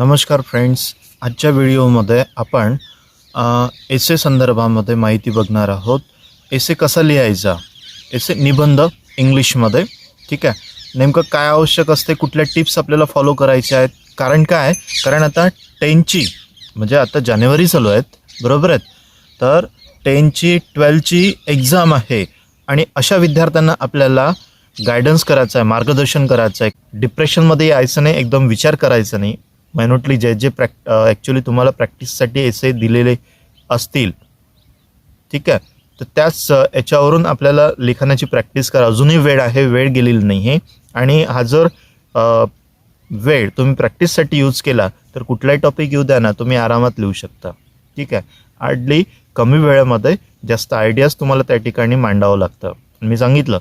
नमस्कार फ्रेंड्स, आजच्या व्हिडिओमध्ये आपण एसे संदर्भामध्ये माहिती बघणार आहोत. एसे कसा लिहायचा, एसे निबंध इंग्लिशमध्ये. ठीक आहे, नेमकं काय आवश्यक असते, कुठल्या टिप्स आपल्याला फॉलो करायच्या आहेत. कारण आता 10ची म्हणजे आता जानेवारी चालू आहेत, बरोबर आहेत. तर 10ची 12ची एक्झाम आहे आणि अशा विद्यार्थ्यांना आपल्याला गायडन्स करायचं आहे, मार्गदर्शन करायचं आहे. डिप्रेशनमध्ये यायचं नाही, एकदम विचार करायचा नाही. मायनोटली जे ॲक्च्युली तुम्हाला प्रॅक्टिससाठी एसे दिलेले असतील, ठीक आहे, तर त्याच याच्यावरून आपल्याला लिखाणाची प्रॅक्टिस करा. अजूनही वेळ आहे, वेळ गेलेली नाही आहे. आणि हा जर वेळ तुम्ही प्रॅक्टिससाठी यूज केला तर कुठलाही टॉपिक येऊ द्या ना, तुम्ही आरामात लिहू शकता. ठीक आहे, हार्डली कमी वेळेमध्ये जास्त आयडियाज तुम्हाला त्या ठिकाणी मांडावं लागतं. मी सांगितलं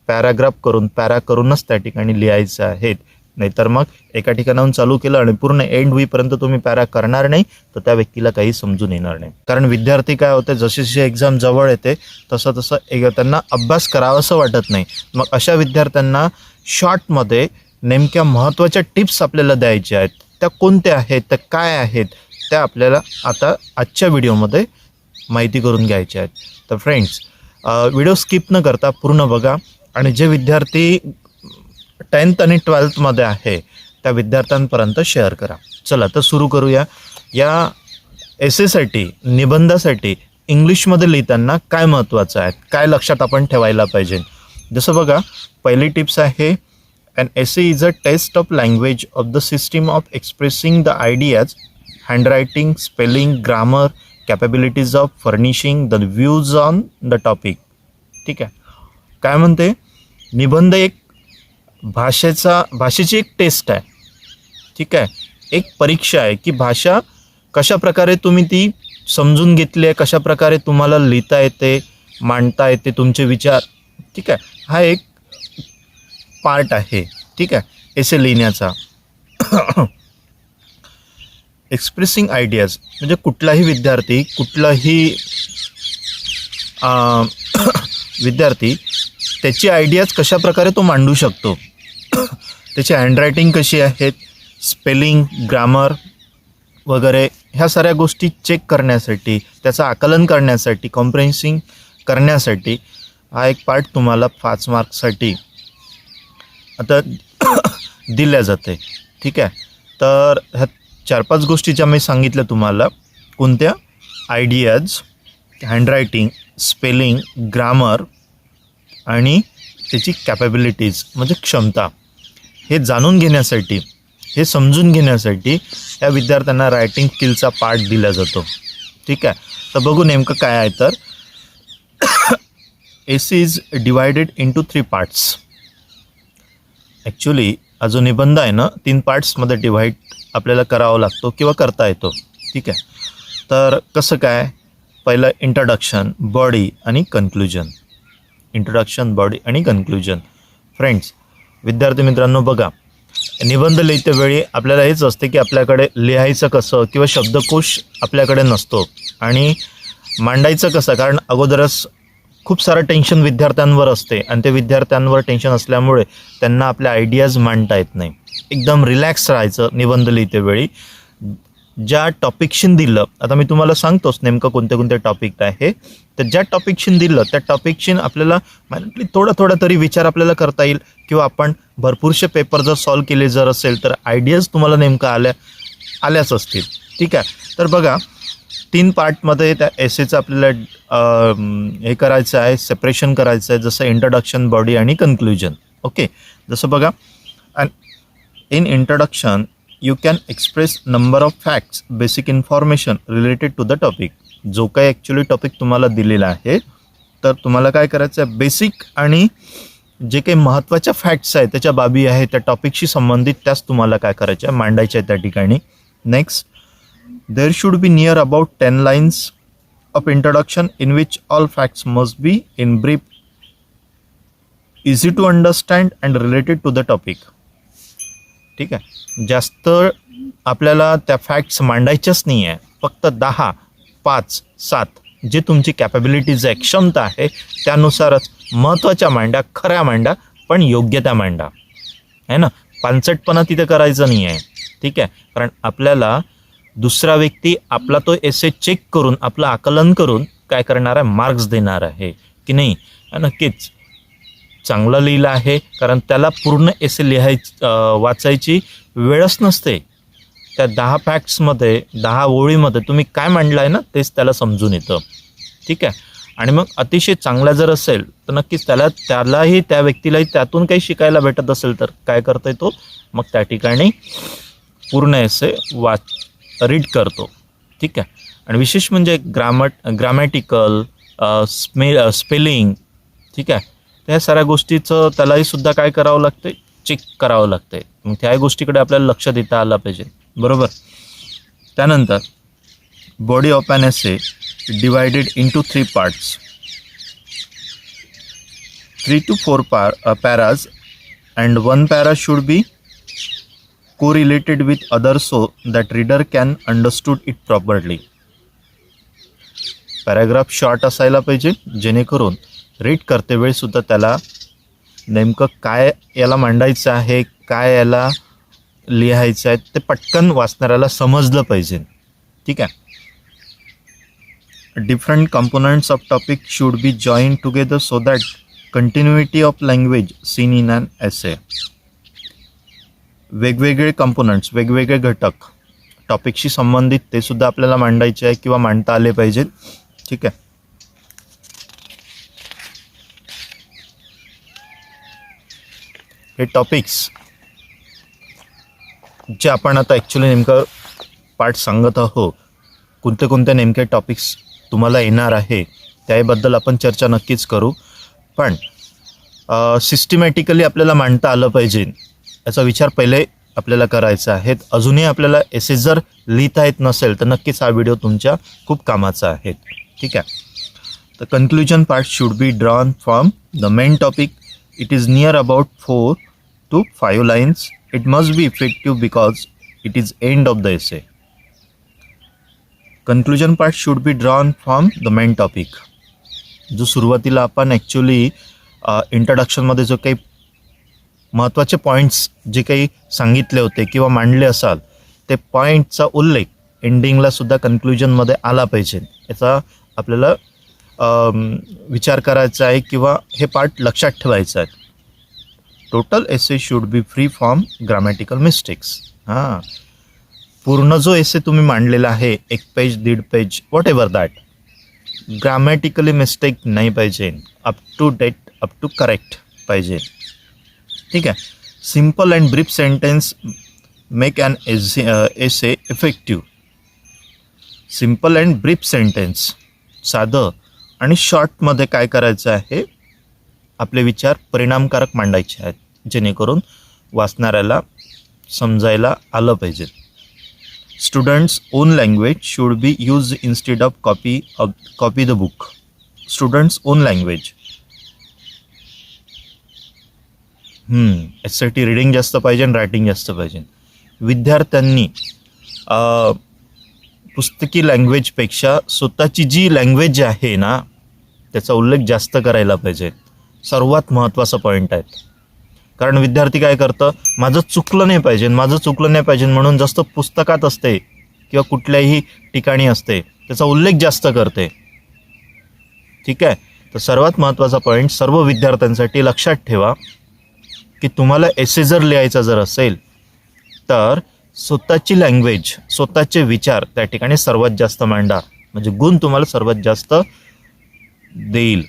पॅरा करूनच त्या ठिकाणी लिहायचं आहेत. नाहीतर मग एका ठिकाणाहून चालू केलं आणि पूर्ण एंड होईपर्यंत तुम्ही पॅरा करणार नाही तर त्या व्यक्तीला काही समजून येणार नाही. कारण विद्यार्थी काय होते, जशी जशी एक्झाम जवळ येते तसं त्यांना अभ्यास करावासं वाटत नाही. मग अशा विद्यार्थ्यांना शॉर्टमध्ये नेमक्या महत्त्वाच्या टिप्स आपल्याला द्यायच्या आहेत. त्या कोणत्या आहेत, त्या काय आहेत, त्या आपल्याला आता आजच्या व्हिडिओमध्ये माहिती करून घ्यायच्या आहेत. तर फ्रेंड्स, व्हिडिओ स्किप न करता पूर्ण बघा. आणि जे विद्यार्थी 10th आणि 12thमध्ये आहे त्या विद्यार्थ्यांपर्यंत शेअर करा. चला तर सुरू करूया. या एसेसाठी, निबंधासाठी इंग्लिशमध्ये लिहिताना काय महत्त्वाचं आहे, काय लक्षात आपण ठेवायला पाहिजे. जसं बघा, पहिली टिप्स आहे, an essay is a test of language of the system of expressing the ideas, handwriting, spelling, grammar, capabilities of furnishing the views on the topic. ठीक आहे, काय म्हणते, निबंध एक भाषेची एक टेस्ट आहे. ठीक आहे, एक परीक्षा आहे की भाषा कशा प्रकारे तुम्ही ती समजून घेतली आहे, कशा प्रकारे तुम्हाला लिहिता येते, मांडता येते तुमचे विचार. ठीक आहे, हा एक पार्ट आहे. ठीक आहे, एसे लिहिण्याचा. एक्सप्रेसिंग आयडियाज म्हणजे कुठलाही विद्यार्थी त्याची आयडियाज कशा प्रकारे तो मांडू शकतो, त्याची हँडरायटिंग कशी आहेत, स्पेलिंग, ग्रामर वगैरे ह्या साऱ्या गोष्टी चेक करण्यासाठी, त्याचं आकलन करण्यासाठी, कॉम्प्रेन्सिंग करण्यासाठी हा एक पार्ट तुम्हाला 5 मार्क्ससाठी आता दिल्या जाते. ठीक आहे, तर ह्या 4-5 गोष्टी ज्या मी सांगितल्या तुम्हाला, कोणत्या, आयडियाज, हँडरायटिंग, स्पेलिंग, ग्रामर आणि त्याची कॅपेबिलिटीज म्हणजे क्षमता, हे जाणून घेण्यासाठी, हे समजून घेण्यासाठी या विद्यार्थ्यांना रायटिंग स्किलचा पार्ट दिला जातो. ठीक आहे, तर बघू नेमकं काय आहे. तर essay is divided into 3 parts. Actually हा जो निबंध आहे ना, 3 पार्ट्समध्ये डिव्हाइड आपल्याला करावा लागतो किंवा करता येतो. ठीक आहे, तर कसं काय, पहिलं इंट्रोडक्शन, बॉडी आणि कन्क्लुजन. इंट्रोडक्शन, बॉडी आणि कन्क्लुजन. फ्रेंड्स, विद्यार्थी मित्रांनो, बघा, निबंध लिहितेवेळी आपल्याला हेच असते की आपल्याकडे लिहायचं कसं किंवा शब्दकोश आपल्याकडे नसतो आणि मांडायचं कसं. कारण अगोदरच खूप सारं टेन्शन विद्यार्थ्यांवर असते आणि ते विद्यार्थ्यांवर टेन्शन असल्यामुळे त्यांना आपल्या आयडियाज मांडता येत नाही. एकदम रिलॅक्स राहायचं निबंध लिहितेवेळी. ज्या टॉपिकशीन दिलं, आता मी तुम्हाला सांगतोच नेमकं कोणते टॉपिक आहे, तर ज्या टॉपिकशीन दिलं त्या टॉपिकशीन आपल्याला माइंडली थोडा तरी विचार आपल्याला करता येईल. किंवा आपण भरपूरसे पेपर जर सॉल्व केले जर असेल तर आयडियाज तुम्हाला नेमकं आल्याच असतील. ठीक आहे, तर बघा, 3 पार्टमध्ये त्या एसेचं आपल्याला हे करायचं आहे, सेपरेशन करायचं आहे. जसं इंट्रोडक्शन, बॉडी आणि कन्क्लुजन. ओके, जसं बघा, in introduction you can express number of facts, basic information related to the topic. जो काही ॲक्च्युली टॉपिक तुम्हाला दिलेला आहे, तर तुम्हाला काय करायचं आहे, बेसिक आणि जे काही महत्त्वाच्या फॅक्ट्स आहेत, त्याच्या बाबी आहेत, त्या टॉपिकशी संबंधित, त्याच तुम्हाला काय करायच्या आहे, मांडायच्या आहे त्या ठिकाणी. Next, there should be near about 10 lines of introduction in which all facts must be in brief, easy to understand and related to the topic. ठीक आहे, जास्त आपल्याला त्या फॅक्ट्स मांडायच्याच नाही आहे. फक्त 10, 5, 7 जे तुमची कॅपेबिलिटीज आहे, क्षमता आहे, त्यानुसारच महत्त्वाच्या मांडा, खऱ्या मांडा, पण योग्य त्या मांडा, आहे ना. पानसटपणा तिथे करायचं नाही आहे. ठीक आहे. कारण आपल्याला दुसरा व्यक्ती आपला तो एसे चेक करून आपलं आकलन करून काय करणार आहे, मार्क्स देणार आहे की नाही. नक्कीच चांगलं लिहिलं आहे, कारण त्याला पूर्ण एसे वाचायची वेळच नसते. त्या 10 फॅक्ट्समध्ये 10 ओळीमध्ये तुम्ही काय मांडलं आहे ना तेच त्याला समजून येतं. ठीक आहे. आणि मग अतिशय चांगला जर असेल तर नक्कीच त्यालाही त्या व्यक्तीलाही त्यातून काही शिकायला भेटत असेल तर काय करता येतो, मग त्या ठिकाणी पूर्ण एसे रीड करतो. ठीक आहे. आणि विशेष म्हणजे ग्रामॅटिकल स्पेलिंग, ठीक आहे, त्या साऱ्या गोष्टीचं त्यालाही सुद्धा काय करावं लागते, चेक करावं लागते. मग त्या गोष्टीकडे आपल्याला लक्ष देता आलं पाहिजे. बरोबर. त्यानंतर body of an essay divided into 3 parts, 3 to 4 paras, and 1 para should be correlated with others so that reader can understood it properly. Paragraph short असायला पाहिजे जेणेकरून रीड करते वेळी सुद्धा त्याला नेमकं काय याला मांडायचं आहे, काय याला लिहायचं आहे ते पटकन वाचणाऱ्याला समजलं पाहिजे. ठीक आहे. Different components of topic should be join together so that continuity of language seen in an essay. वेगवेगळे कंपोनंट्स, वेगवेगळे घटक टॉपिकशी संबंधित ते सुद्धा आपल्याला मांडायचे आहे किंवा मांडता आले पाहिजेत. ठीक आहे. हे टॉपिक्स जे आपण आता ॲक्च्युली नेमकं पार्ट सांगत आहोत, कोणते कोणते नेमके टॉपिक्स तुम्हाला येणार आहे त्याबद्दल आपण चर्चा नक्कीच करू. पण सिस्टमॅटिकली आपल्याला मांडता आलं पाहिजे याचा विचार पहिले आपल्याला करायचा आहे. अजूनही आपल्याला एसे जर लिहिता येत नसेल तर नक्कीच हा व्हिडिओ तुमच्या खूप कामाचा आहे. ठीक आहे. तर conclusion part should be drawn from the main topic. It is near about 4 to 5 lines. It must be effective because it is end of the essay. Conclusion part should be drawn from the main topic. जो सुरुवातीला आपण actually इंट्रोडक्शनमध्ये जो काही महत्त्वाचे points जे काही सांगितले होते किंवा मांडले असाल ते पॉईंटचा उल्लेख एंडिंगला सुद्धा कन्क्लुजनमध्ये आला पाहिजे. याचा आपल्याला विचार करायचा आहे किंवा हे पार्ट लक्षात ठेवायचं आहे. Total essay should be free from grammatical mistakes. हां, पूर्ण जो एसे तुम्ही मांडलेला आहे 1 page 1.5 page whatever that, grammatically mistake नाही पाहिजे, up to date up to correct पाहिजे. ठीक आहे. Simple and brief sentence make an essay effective. Simple and brief sentence, साधं आणि शॉर्टमध्ये काय करायचं आहे, आपले विचार परिणामकारक मांडायचे आहेत जेणेकरून वाचणाऱ्याला समजायला आलं पाहिजे. Students on language should be use instead of copy the book. Students on language. यासाठी रीडिंग जास्त पाहिजे आणि रायटिंग जास्त पाहिजे. विद्यार्थ्यांनी पुस्तकी लँग्वेजपेक्षा स्वतःची जी लँग्वेज आहे ना त्याचा उल्लेख जास्त करायला पाहिजे. सर्वात महत्त्वाचा पॉईंट आहे. कारण विद्यार्थी काय करतं, माझं चुकलं नाही पाहिजे म्हणून जास्त पुस्तकात असते किंवा कुठल्याही ठिकाणी असते त्याचा उल्लेख जास्त करते. ठीक आहे. तर सर्वात महत्त्वाचा पॉईंट सर्व विद्यार्थ्यांसाठी लक्षात ठेवा की तुम्हाला एसे जर लिहायचा जर असेल तर स्वतःची लँग्वेज, स्वतःचे विचार त्या ठिकाणी सर्वात जास्त मांडा, म्हणजे गुण तुम्हाला सर्वात जास्त देईल.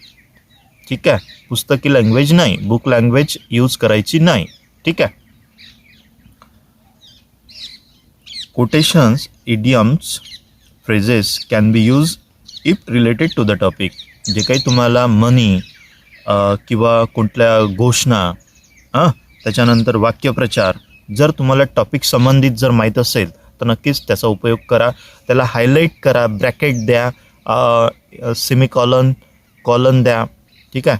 ठीक आहे. पुस्तकी लँग्वेज नाही, बुक लँग्वेज यूज करायची नाही. ठीक आहे. Quotations, idioms, phrases can be use if related to the topic. जे काही तुम्हाला मनी किंवा कुठल्या घोषणा त्याच्यानंतर वाक्यप्रचार जर तुम्हाला टॉपिक संबंधित जर माहीत असेल तर नक्कीच त्याचा उपयोग करा. त्याला हायलाईट करा, ब्रॅकेट द्या, सेमिकॉलन द्या. ठीक आहे.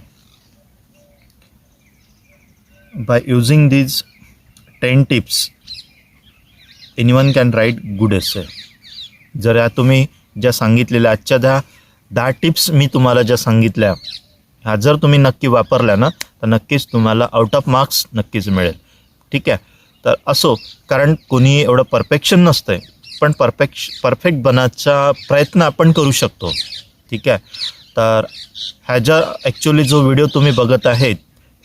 By using these 10 tips anyone can write good essay. जर या तुम्ही ज्या सांगितलेल्या आजच्या 10 टिप्स मी तुम्हाला ज्या सांगितल्या ह्या जर तुम्ही नक्की वापरल्या ना तर नक्कीच तुम्हाला आउट ऑफ मार्क्स नक्कीच मिळेल. ठीक आहे. तर असो, कारण कोणी एवढं परफेक्शन नसतंय, पण परफेक्ट बनायचा प्रयत्न आपण करू शकतो. ठीक आहे. तर ह्याच्या ॲक्च्युली जो व्हिडिओ तुम्ही बघत आहेत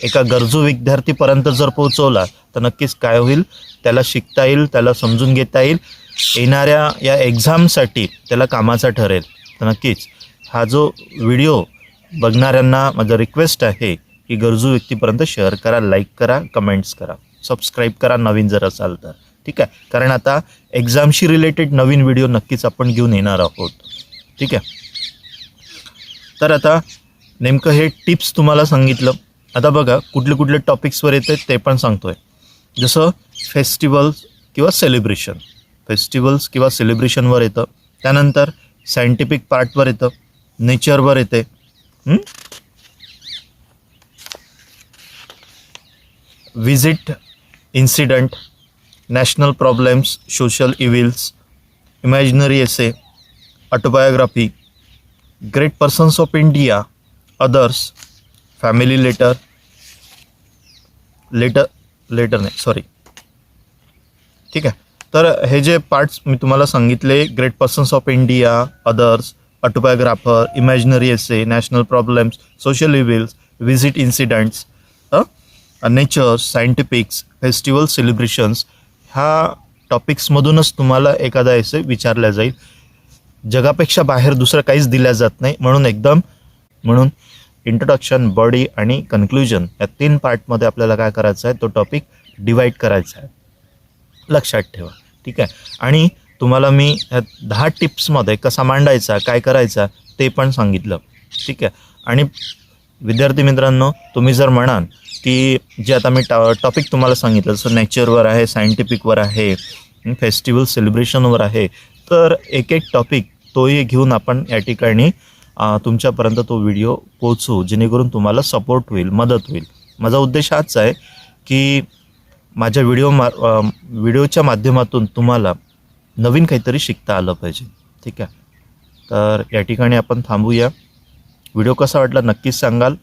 एका गरजू विद्यार्थीपर्यंत जर पोहोचवला तर नक्कीच काय होईल, त्याला शिकता येईल, त्याला समजून घेता येईल, येणाऱ्या या एक्झामसाठी त्याला कामाचा ठरेल. तर नक्कीच हा जो व्हिडिओ बघणाऱ्यांना माझा रिक्वेस्ट आहे की गरजू व्यक्तीपर्यंत शेअर करा, लाईक करा, कमेंट्स करा, सबस्क्राईब करा नवीन जर असाल तर. ठीक आहे. कारण आता एक्झामशी रिलेटेड नवीन व्हिडिओ नक्कीच आपण घेऊन येणार आहोत. ठीक आहे. तर आता नेमकं हे टिप्स तुम्हाला सांगितलं. आता बघा कुठले कुठले टॉपिक्सवर येते ते पण सांगतोय. जसं फेस्टिवल्स किंवा सेलिब्रेशनवर येतं. त्यानंतर सायंटिफिक पार्टवर येतं, नेचरवर येते, visit incident, national problems, social evils, imaginary essay, autobiography, great persons of India, others, family letter नाही सॉरी. ठीक आहे. तर हे जे पार्ट्स मी तुम्हाला सांगितले, great persons of India, others, autobiographer, imaginary essay, national problems, social evils, visit incidents, nature, scientifics, festival, celebrations, ह्या टॉपिक्समधूनच तुम्हाला एखादा एसे विचारला जाईल. जगापेक्षा बाहेर दुसरं काहीच दिल्या जात नाही. म्हणून इंट्रोडक्शन, बॉडी आणि कन्क्लुजन या 3 पार्टमध्ये आपल्याला काय करायचं आहे, तो टॉपिक डिवाईड करायचा आहे. लक्षात ठेवा. ठीक आहे. आणि तुम्हाला मी ह्या 10 टिप्समध्ये कसा मांडायचा, काय करायचा ते पण सांगितलं. ठीक आहे. आणि विद्यार्थी मित्रांनो, तुम्ही जर म्हणाल की जे आता मी टॉपिक तुम्हाला सांगितलं जसं नेचरवर आहे, सायंटिफिकवर आहे, फेस्टिवल सेलिब्रेशनवर आहे, तर एक टॉपिक तोही घेऊन आपण या ठिकाणी तुमच्यापर्यंत तो व्हिडिओ पोहोचवू, जेणेकरून तुम्हाला सपोर्ट होईल, मदत होईल. माझा उद्देश हाच आहे की माझ्या व्हिडिओच्या माध्यमातून तुम्हाला नवीन काहीतरी शिकता आलं पाहिजे. ठीक आहे. तर या ठिकाणी आपण थांबूया. व्हिडिओ कसा वाटला नक्कीच सांगाल.